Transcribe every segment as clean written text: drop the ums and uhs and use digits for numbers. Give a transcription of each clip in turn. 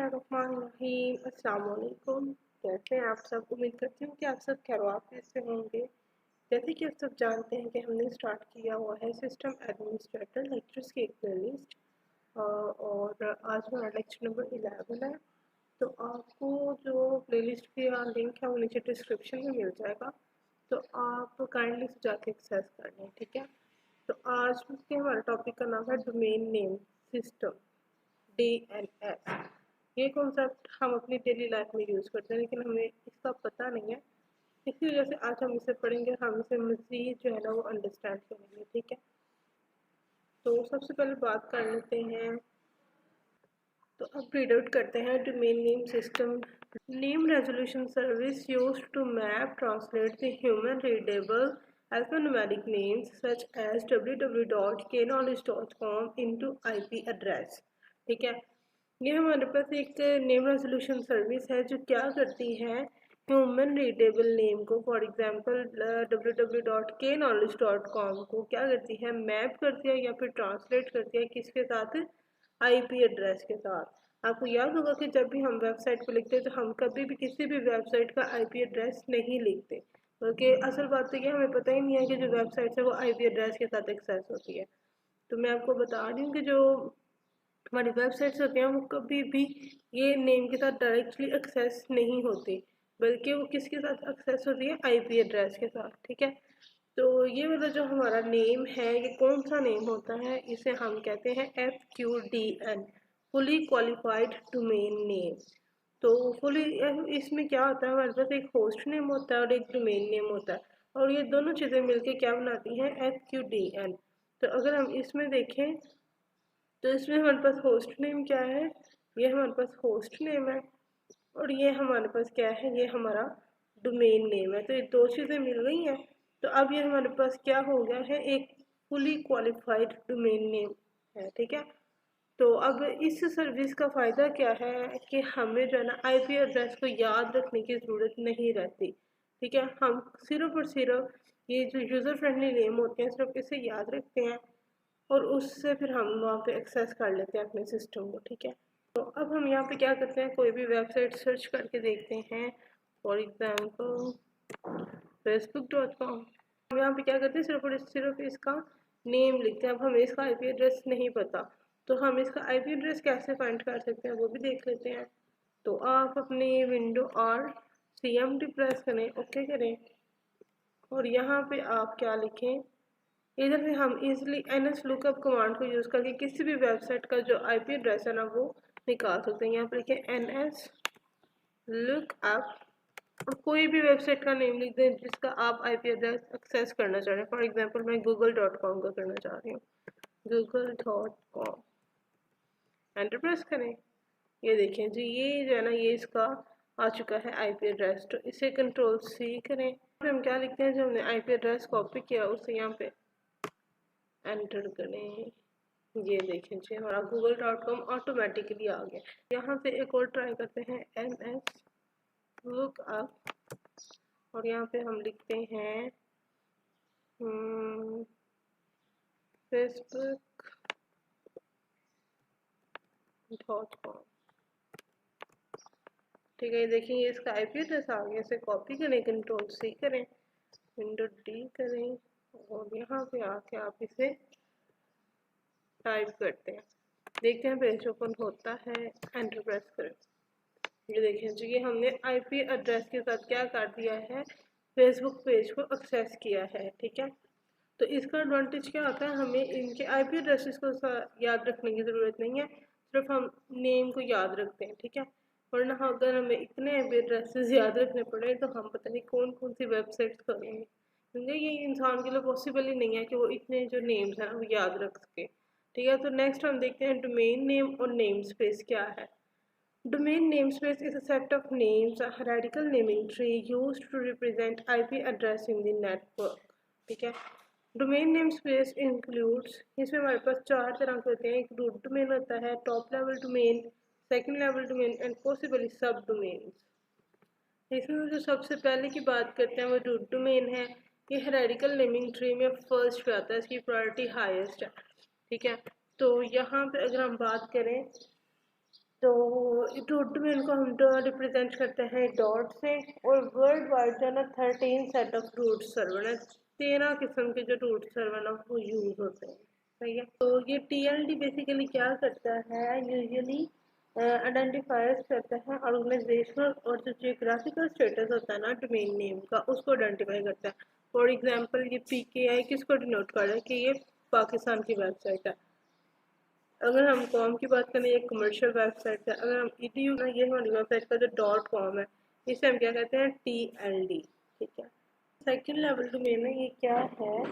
बिस्मिल्लाहिर्रहमानिर्रहीम। अस्सलाम वालेकुम। कैसे हैं आप सब? उम्मीद करती हूँ कि आप सब खैरियत से होंगे। जैसे कि आप सब जानते हैं कि हमने स्टार्ट किया हुआ है सिस्टम एडमिनिस्ट्रेटर लेक्चर्स की एक प्लेलिस्ट, और आज हमारा लेक्चर नंबर 11 है। तो आपको जो प्लेलिस्ट का लिंक है वो नीचे डिस्क्रिप्शन में मिल जाएगा, तो आप काइंडली से जाके एक्सेस कर लें, ठीक है। तो आज के हमारे टॉपिक का नाम है डोमेन नेम सिस्टम, DNS। ये कॉन्सेप्ट हम अपनी डेली लाइफ में यूज़ करते हैं, लेकिन हमें इसका पता नहीं है। इसी वजह से आज हम इसे पढ़ेंगे, हम इसे मज़ीद जो है ना वो अंडरस्टैंड करेंगे, ठीक है। तो सबसे पहले बात कर लेते हैं, तो अब रीड आउट करते हैं। Domain name system name resolution service used to map translate the human readable alphanumeric names such as www.knowledge.com into IP address, ठीक है। ये हमारे पास एक नेम रेजोल्यूशन सर्विस है जो क्या करती है, ह्यूमन रीडेबल नेम को, फॉर एग्जांपल www.knowledge.com को क्या करती है, मैप करती है या फिर ट्रांसलेट करती है किसके साथ, IP एड्रेस के साथ। आपको याद होगा कि जब भी हम वेबसाइट पर लिखते हैं तो हम कभी भी किसी भी वेबसाइट का IP एड्रेस नहीं लिखते, क्योंकि असल बात तो ये हमें पता ही नहीं है कि जो वेबसाइट है वो IP एड्रेस के साथ एक्सेस होती है। तो मैं आपको बता रही हूँ कि जो हमारी वेबसाइट्स होती हैं वो कभी भी ये नेम के साथ डायरेक्टली एक्सेस नहीं होती, बल्कि वो किसके साथ एक्सेस होती है, IP एड्रेस के साथ, ठीक है। तो ये वाला जो हमारा नेम है ये कौन सा नेम होता है, इसे हम कहते हैं FQDN, fully qualified domain name. तो फुली इसमें क्या होता है, हमारे पास एक होस्ट नेम होता है और एक डोमेन नेम होता है, और ये दोनों चीज़ें मिलके क्या बनाती हैं, FQDN। तो अगर हम इसमें देखें तो इसमें हमारे पास होस्ट नेम क्या है, ये हमारे पास होस्ट नेम है, और ये हमारे पास क्या है, ये हमारा डोमेन नेम है। तो ये दो चीज़ें मिल गई हैं, तो अब ये हमारे पास क्या हो गया है, एक फुली क्वालिफाइड डोमेन नेम है, ठीक है। तो अब इस सर्विस का फ़ायदा क्या है कि हमें जो है ना IP एड्रेस को याद रखने की ज़रूरत नहीं रहती, ठीक है। हम सिर्फ और सिर्फ ये जो यूज़र फ्रेंडली नेम होते हैं सिर्फ इसे याद रखते हैं, और उससे फिर हम वहाँ पे एक्सेस कर लेते हैं अपने सिस्टम को, ठीक है। तो अब हम यहाँ पे क्या करते हैं, कोई भी वेबसाइट सर्च करके देखते हैं, फॉर एग्जांपल facebook.com। हम यहाँ पे क्या करते हैं, सिर्फ और सिर्फ इसका नेम लिखते हैं। अब हमें इसका IP एड्रेस नहीं पता, तो हम इसका IP एड्रेस कैसे फाइंड कर सकते हैं वो भी देख लेते हैं। तो आप अपनी विंडो और CMD प्रेस करें, ओके करें, और यहाँ पे आप क्या लिखें, इधर से हम इजीली NS लुकअप कमांड को यूज़ करके किसी भी वेबसाइट का जो IP एड्रेस है ना वो निकाल सकते हैं। यहाँ पर लिखें NS लुकअप, और कोई भी वेबसाइट का नेम लिख दें जिसका आप IP एड्रेस एक्सेस करना चाह रहे हैं। फॉर एग्जांपल मैं google.com का करना चाह रही हूँ, google.com, एंटर प्रेस करें। ये देखें जी, ये जो है ना ये इसका आ चुका है IP एड्रेस। तो इसे Ctrl+C करें, फिर हम क्या लिखते हैं, जो हमने IP एड्रेस कॉपी किया उसे यहाँ पे एंटर करें। ये देखें जी हमारा google.com ऑटोमेटिकली आ गया। यहाँ पे एक और ट्राई करते हैं, NS लुकअप, और यहाँ पे हम लिखते हैं facebook.com, ठीक है। ये देखिए ये इसका IP एड्रेस आ गया। इसे कॉपी करें, Ctrl+C करें, विंडो D करें, और यहाँ पे आके आप इसे टाइप करते हैं, देखते हैं पेज ओपन होता है, एंटर प्रेस करें। ये देखें जी, ये हमने IP एड्रेस के साथ क्या कर दिया है, फेसबुक पेज को एक्सेस किया है, ठीक है। तो इसका एडवांटेज क्या होता है, हमें इनके IP एड्रेसेस को याद रखने की ज़रूरत नहीं है, सिर्फ हम नेम को याद रखते हैं, ठीक है। वरना अगर हमें इतने IP एड्रेसेस याद रखने पड़े तो हम पता नहीं कौन कौन सी वेबसाइट्स करेंगे, क्योंकि ये इंसान के लिए पॉसिबल ही नहीं है कि वो इतने जो नेम्स हैं वो याद रख सके, ठीक है। तो नेक्स्ट हम देखते हैं डोमेन नेम और नेम स्पेस क्या है। Domain namespace is a set of names, a hierarchical naming tree used to represent IP address in the network, ठीक है। डोमेन नेम स्पेस इंक्लूड्स, इसमें हमारे पास चार तरह के होते हैं, एक रूट डोमेन होता है, top level domain, second level domain, and possibly सब डोमेन्स। इसमें जो सबसे पहले की बात करते हैं वो रूट डोमेन है। ये हायरार्किकल नेमिंग ट्री में फर्स्ट पे आता है, इसकी प्रायोरिटी हाईएस्ट है, ठीक है। तो यहाँ पे अगर हम बात करें तो रूट डोमेन को हम रिप्रेजेंट करते हैं डॉट से, और वर्ल्ड वाइड जो है ना 13 सेट ऑफ रूट सर्वर है, 13 किस्म के जो रूट सर्वर ना वो यूज होते हैं। सही है। तो ये TLD बेसिकली क्या करता है, यूजुअली आइडेंटिफाइज करता है ऑर्गेनाइजेशनल और जो जियोग्राफिकल स्टेटस होता है ना डोमेन नेम का, उसको आइडेंटिफाई करता है। फॉर एग्जांपल ये PKI किसको डिनोट कर रहा है कि ये पाकिस्तान की वेबसाइट है। अगर हम कॉम की बात करें, ये कमर्शियल वेबसाइट है। अगर हम EDU ना, ये हमारी वेबसाइट का जो .com है, इसे हम क्या कहते हैं, TLD। ठीक है। सेकंड लेवल डोमेन है, ये क्या है,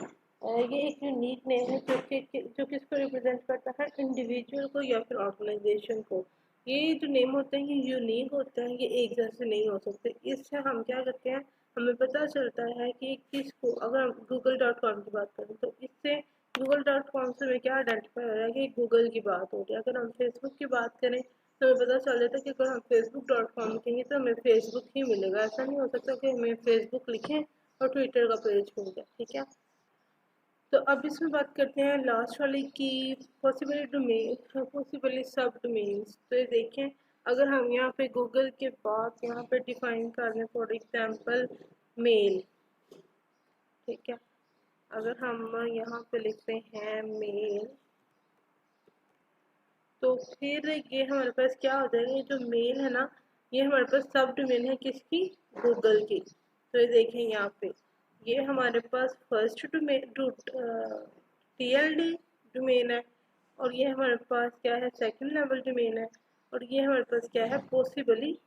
ये एक यूनिक नेम है जो किसको रिप्रेजेंट करता है, इंडिविजुअल को या फिर ऑर्गेनाइजेशन को। ये जो नेम होते हैं ये यूनिक होते हैं, ये एक जैसे नहीं हो सकते। इससे हम क्या करते हैं, हमें पता चलता है कि किसको, अगर हम google.com की बात करें तो इससे google.com से हमें क्या आइडेंटिफाई हो रहा है कि गूगल की बात हो रही है। अगर हम फेसबुक की बात करें तो हमें पता चल जाता है कि अगर हम facebook.com लिखेंगे तो हमें फेसबुक ही मिलेगा। ऐसा नहीं हो सकता कि हमें फेसबुक लिखें और ट्विटर का पेज मिल जाए। ठीक है। तो अब इसमें बात करते हैं लास्ट वाली की, पॉसिबली डोमेन, पॉसिबली सब डोमेन्स। तो ये देखें, अगर हम यहाँ पे गूगल के बाद यहाँ पे डिफाइन कर लें, फॉर एग्जांपल मेल। ठीक है। अगर हम यहाँ पे लिखते हैं मेल, तो फिर ये हमारे पास क्या हो जाएगा, ये जो मेल है ना, ये हमारे पास सब डोमेन है किसकी, गूगल की। तो ये देखें यहाँ पे, ये हमारे पास फर्स्ट डोमेन TLD डोमेन है, और ये हमारे पास क्या है, सेकंड लेवल डोमेन है, और ये हमारे पास क्या है, पॉसिबली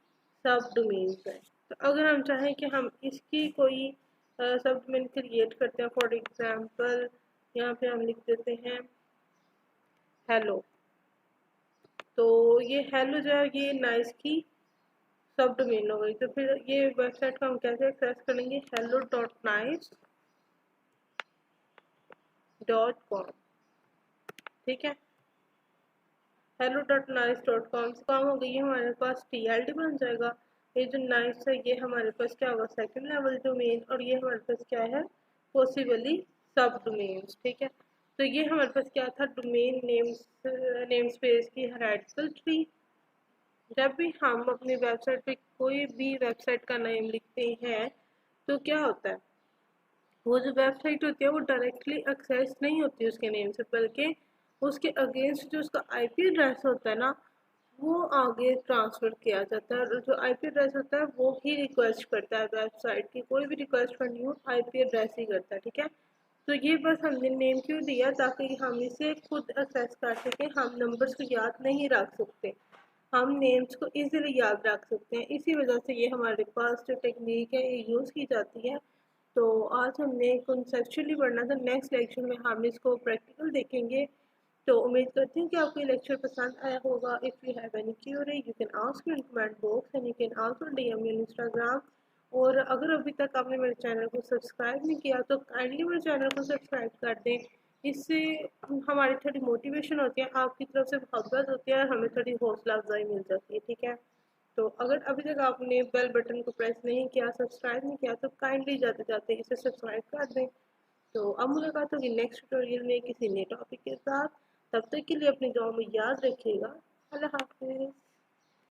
सब डोमेन है। तो अगर हम चाहें कि हम इसकी कोई सब डोमेन क्रिएट करते हैं, फॉर एग्जांपल यहाँ पे हम लिख देते हैं हेलो। तो ये हेलो जो है ये नाइस की सब डोमेन हो गई। तो फिर ये वेबसाइट को हम कैसे एक्सेस करेंगे, hello.nice.com। ठीक है। hello.nice.com से काम हो गई है, हमारे पास TLD बन जाएगा। ये जो नाइस है ये हमारे पास क्या होगा, सेकंड लेवल डोमेन, और ये हमारे पास क्या है, पॉसिबली सब डोमेन्स। ठीक है। तो ये हमारे पास क्या था, डोमेन नेम स्पेस की हायरार्किकल ट्री। जब भी हम अपनी वेबसाइट पे कोई भी वेबसाइट का नेम लिखते हैं तो क्या होता है, वो जो वेबसाइट होती है वो डायरेक्टली एक्सेस नहीं होती उसके नेम से, बल्कि उसके अगेंस्ट जो उसका IP एड्रेस होता है ना, वो आगे ट्रांसफ़र किया जाता है। और जो IP एड्रेस होता है वो ही रिक्वेस्ट करता है, वेबसाइट की कोई भी रिक्वेस्ट करनी हो IP एड्रेस ही करता है। ठीक है। तो ये बस हमने नेम क्यों दिया, ताकि हम इसे खुद एक्सेस कर सकें। हम नंबर्स को याद नहीं रख सकते, हम नेम्स को इजीली याद रख सकते हैं। इसी वजह से ये हमारे पास जो टेक्निक है ये यूज़ की जाती है। तो आज हमने कॉन्सेप्चुअली पढ़ना था, नेक्स्ट लेक्चर में हम इसको प्रैक्टिकल देखेंगे। तो उम्मीद करती हूँ कि आपको ये लेक्चर पसंद आया होगा। If you have any Curie you can ask me in comment box and you can also DM me on Instagram. और अगर अभी तक आपने मेरे चैनल को सब्सक्राइब नहीं किया तो काइंडली मेरे चैनल को सब्सक्राइब कर दें। इससे हमारी थोड़ी मोटिवेशन होती है, आपकी तरफ से मोहब्बत होती है, और हमें थोड़ी हौसला अफजाई मिल जाती है। ठीक है। तो अगर अभी तक आपने बेल बटन को प्रेस नहीं किया, सब्सक्राइब नहीं किया, तो काइंडली जाते जाते इसे सब्सक्राइब कर दें। तो अब मुलाकात होगी नेक्स्ट ट्यूटोरियल में किसी नए टॉपिक के साथ। तब तक के लिए अपनी दुआ में याद रखिएगा। अल्लाह हाफिज़।